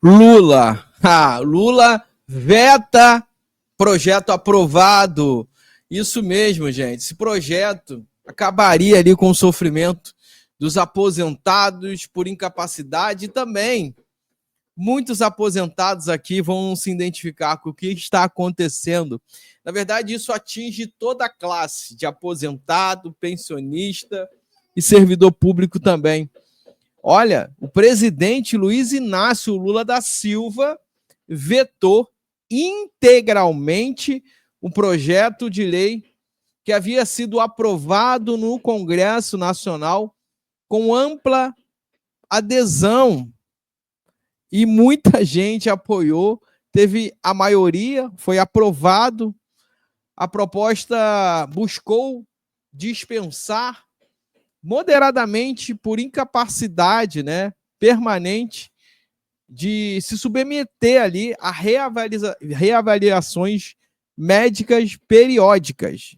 Lula. Lula veta projeto aprovado. Isso mesmo, gente. Esse projeto acabaria ali com o sofrimento dos aposentados por incapacidade e também muitos aposentados aqui vão se identificar com o que está acontecendo. Na verdade, isso atinge toda a classe de aposentado, pensionista e servidor público também. Olha, o presidente Luiz Inácio Lula da Silva vetou integralmente um projeto de lei que havia sido aprovado no Congresso Nacional com ampla adesão. E muita gente apoiou, teve a maioria, foi aprovado. A proposta buscou dispensar moderadamente por incapacidade, permanente, de se submeter ali a reavaliações médicas periódicas,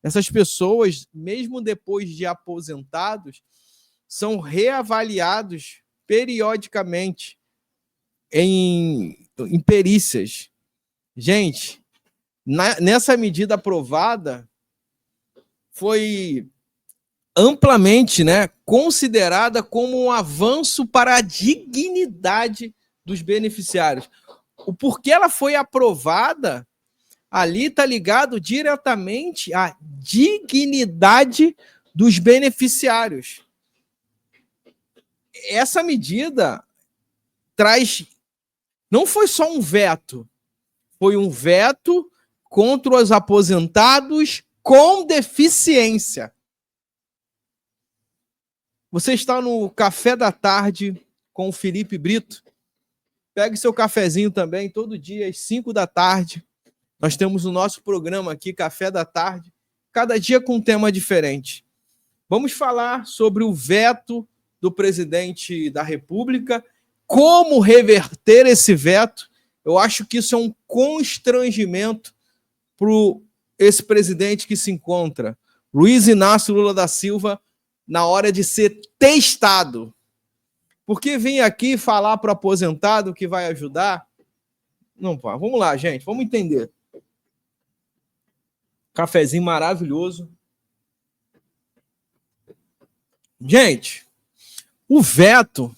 Essas pessoas, mesmo depois de aposentados, são reavaliados periodicamente em perícias. Gente, nessa medida aprovada, foi amplamente considerada como um avanço para a dignidade dos beneficiários. O porquê ela foi aprovada ali está ligado diretamente à dignidade dos beneficiários. Essa medida traz... Não foi só um veto, foi um veto contra os aposentados com deficiência. Você está no Café da Tarde com o Felipe Brito. Pegue seu cafezinho também, todo dia, às 5 da tarde. Nós temos o nosso programa aqui, Café da Tarde, cada dia com um tema diferente. Vamos falar sobre o veto do presidente da República, como reverter esse veto. Eu acho que isso é um constrangimento para esse presidente que se encontra, Luiz Inácio Lula da Silva, na hora de ser testado. Porque vem aqui falar para o aposentado que vai ajudar? Não, pá. Vamos lá, gente, vamos entender. Cafezinho maravilhoso. Gente, o veto,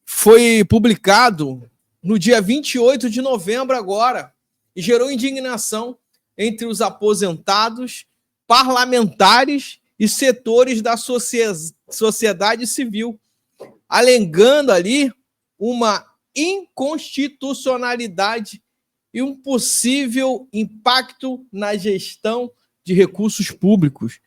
foi publicado no dia 28 de novembro agora e gerou indignação entre os aposentados, parlamentares e setores da sociedade civil, alegando ali uma inconstitucionalidade e um possível impacto na gestão de recursos públicos.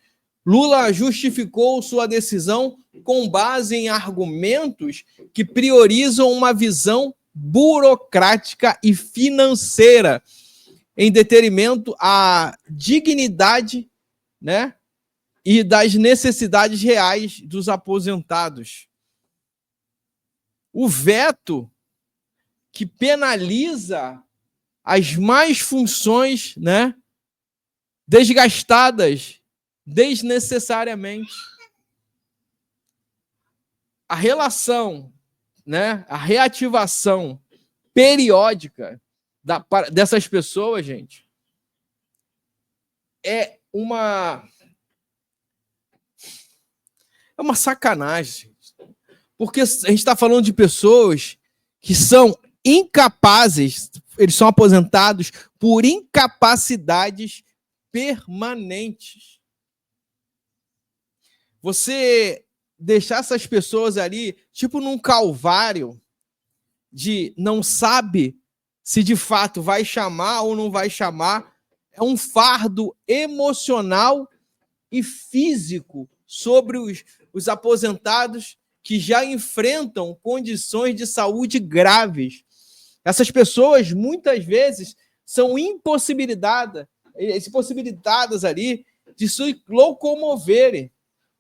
Lula justificou sua decisão com base em argumentos que priorizam uma visão burocrática e financeira, em detrimento à dignidade, e das necessidades reais dos aposentados. O veto que penaliza as más funções, desgastadas desnecessariamente. A relação, a reativação periódica dessas pessoas, gente, é uma sacanagem. Porque a gente está falando de pessoas que são incapazes, eles são aposentados por incapacidades permanentes. Você deixar essas pessoas ali, tipo num calvário, de não sabe se de fato vai chamar ou não vai chamar, é um fardo emocional e físico sobre os aposentados que já enfrentam condições de saúde graves. Essas pessoas, muitas vezes, são impossibilitadas ali de se locomoverem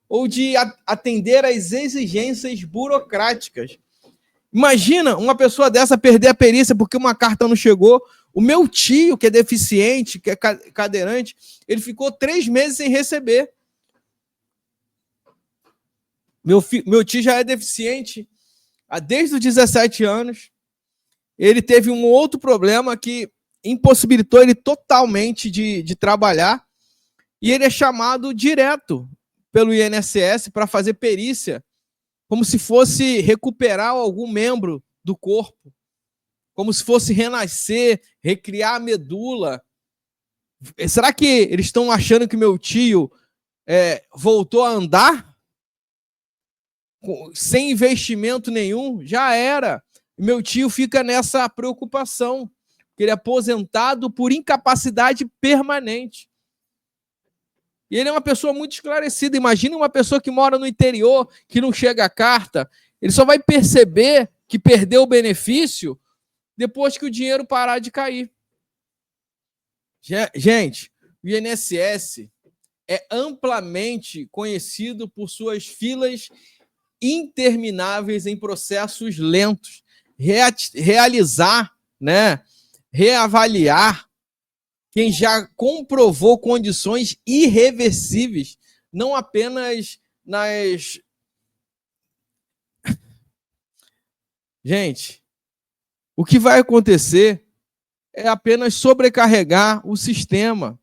ou de atender às exigências burocráticas. Imagina uma pessoa dessa perder a perícia porque uma carta não chegou. O meu tio, que é deficiente, que é cadeirante, ele ficou 3 meses sem receber. Meu tio já é deficiente Desde os 17 anos, ele teve um outro problema que impossibilitou ele totalmente de trabalhar, e ele é chamado direto pelo INSS para fazer perícia, como se fosse recuperar algum membro do corpo, como se fosse renascer, recriar a medula. Será que eles estão achando que meu tio voltou a andar? Sem investimento nenhum? Já era. Meu tio fica nessa preocupação, que ele é aposentado por incapacidade permanente. E ele é uma pessoa muito esclarecida. Imagina uma pessoa que mora no interior, que não chega a carta. Ele só vai perceber que perdeu o benefício depois que o dinheiro parar de cair. Gente, o INSS é amplamente conhecido por suas filas intermináveis em processos lentos. Realizar, né, reavaliar quem já comprovou condições irreversíveis, não apenas nas... Gente, o que vai acontecer é apenas sobrecarregar o sistema.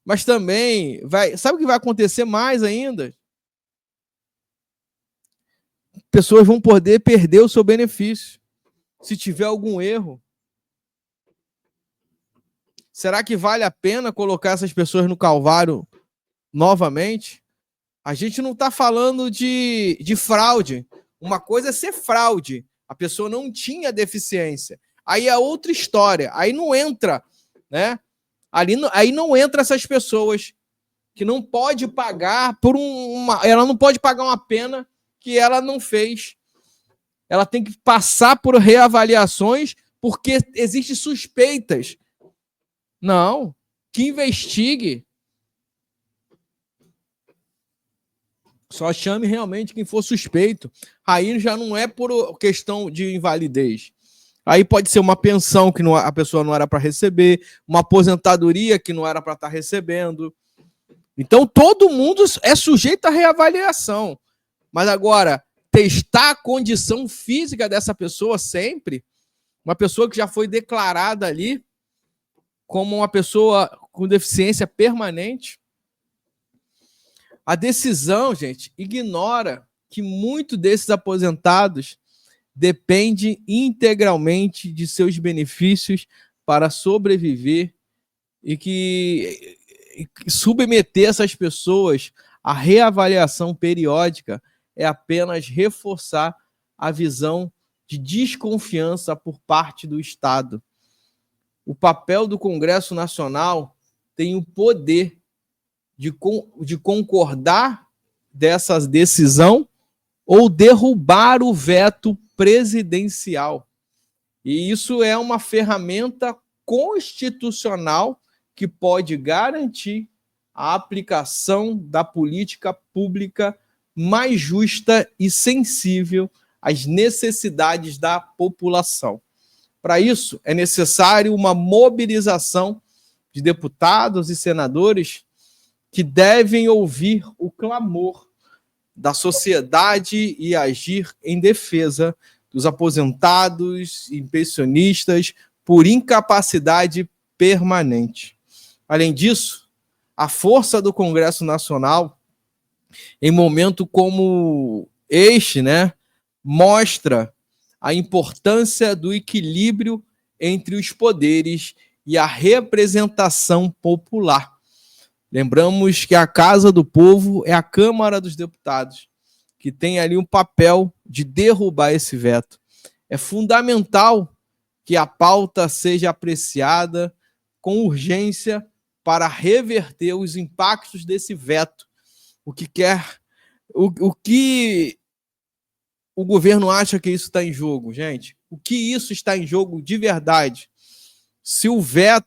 Mas também sabe o que vai acontecer mais ainda? Pessoas vão poder perder o seu benefício se tiver algum erro. Será que vale a pena colocar essas pessoas no calvário novamente? A gente não está falando de fraude. Uma coisa é ser fraude. A pessoa não tinha deficiência. Aí é outra história. Aí não entra, né? Aí não entra essas pessoas que não pode pagar por ela não pode pagar uma pena que ela não fez. Ela tem que passar por reavaliações porque existem suspeitas. Não, que investigue. Só chame realmente quem for suspeito. Aí já não é por questão de invalidez. Aí pode ser uma pensão que a pessoa não era para receber, uma aposentadoria que não era para estar recebendo. Então todo mundo é sujeito à reavaliação. Mas agora, testar a condição física dessa pessoa sempre, uma pessoa que já foi declarada ali como uma pessoa com deficiência permanente. A decisão, gente, ignora que muitos desses aposentados dependem integralmente de seus benefícios para sobreviver e que submeter essas pessoas à reavaliação periódica é apenas reforçar a visão de desconfiança por parte do Estado. O papel do Congresso Nacional tem o poder de concordar dessa decisão ou derrubar o veto presidencial. E isso é uma ferramenta constitucional que pode garantir a aplicação da política pública mais justa e sensível às necessidades da população. Para isso, é necessário uma mobilização de deputados e senadores que devem ouvir o clamor da sociedade e agir em defesa dos aposentados e pensionistas por incapacidade permanente. Além disso, a força do Congresso Nacional, em momento como este, né, mostra a importância do equilíbrio entre os poderes e a representação popular. Lembramos que a Casa do Povo é a Câmara dos Deputados, que tem ali um papel de derrubar esse veto. É fundamental que a pauta seja apreciada com urgência para reverter os impactos desse veto. O que o governo acha que isso está em jogo, gente? O que isso está em jogo de verdade? Se houver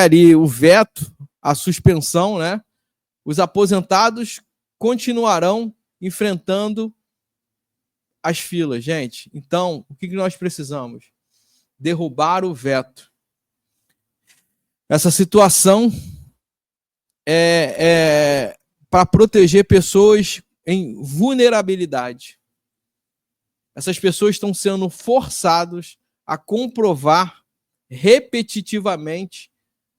ali o veto, a suspensão, né, os aposentados continuarão enfrentando as filas, gente. Então, o que nós precisamos? Derrubar o veto. Essa situação para proteger pessoas em vulnerabilidade. Essas pessoas estão sendo forçadas a comprovar repetitivamente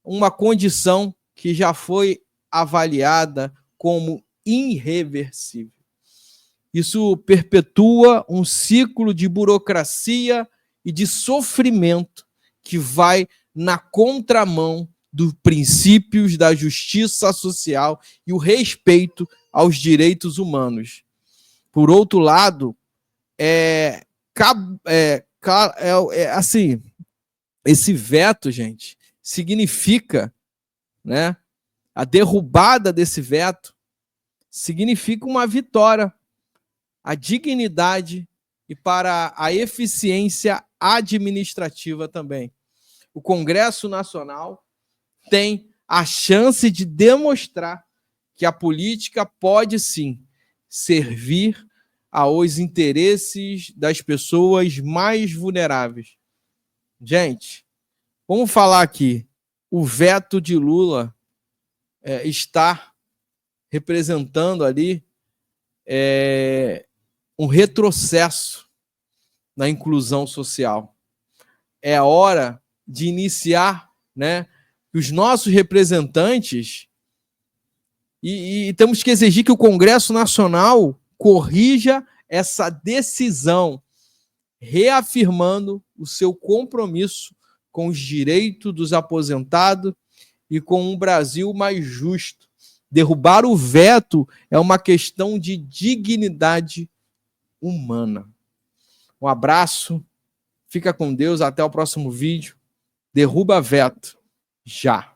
uma condição que já foi avaliada como irreversível. Isso perpetua um ciclo de burocracia e de sofrimento que vai na contramão dos princípios da justiça social e o respeito aos direitos humanos. Por outro lado, assim, esse veto, gente, significa, né, a derrubada desse veto significa uma vitória, a dignidade e para a eficiência administrativa também. O Congresso Nacional tem a chance de demonstrar que a política pode sim servir aos interesses das pessoas mais vulneráveis. Gente, vamos falar aqui, o veto de Lula está representando ali um retrocesso na inclusão social. É hora de iniciar, né, os nossos representantes, e temos que exigir que o Congresso Nacional corrija essa decisão, reafirmando o seu compromisso com os direitos dos aposentados e com um Brasil mais justo. Derrubar o veto é uma questão de dignidade humana. Um abraço, fica com Deus, até o próximo vídeo. Derruba veto, já!